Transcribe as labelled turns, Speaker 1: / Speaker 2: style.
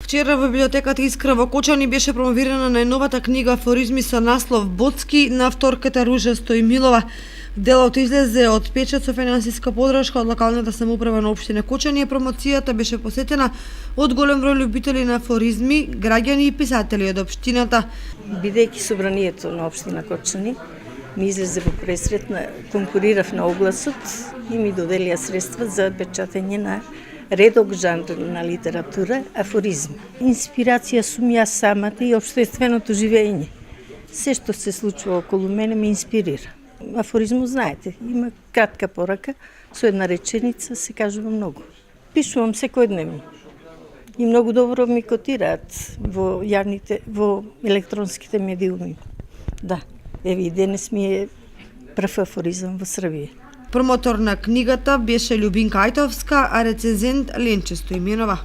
Speaker 1: Вчера во библиотеката Искра во Кочани беше промовирана најновата книга Афоризми со наслов Боцки на авторката Ружа Стојмилова. Делото излезе од печат со финансиска подршка од локалната самоуправа на општина Кочани. Промоцијата беше посетена од голем број љубители на афоризми, граѓани и писатели од општината.
Speaker 2: Бидејќи собранието на општина Кочани ми излезе во пресрет, конкурирав на огласот и ми доделија средства за печатење на редок жанр на литература, афоризми. Инспирација сум јас самата и општественото живење. Се што се случува околу мене ме инспирира. Афоризмот, знаете, има кратка порака, со една реченица се кажува многу. Пишувам секојдневно и многу добро ми котираат во електронските медиуми. Да, еви денес ми е прв афоризам во Србија.
Speaker 1: Промотор на книгата беше Љубинка Ајтовска, а рецензент Ленче Стојменова.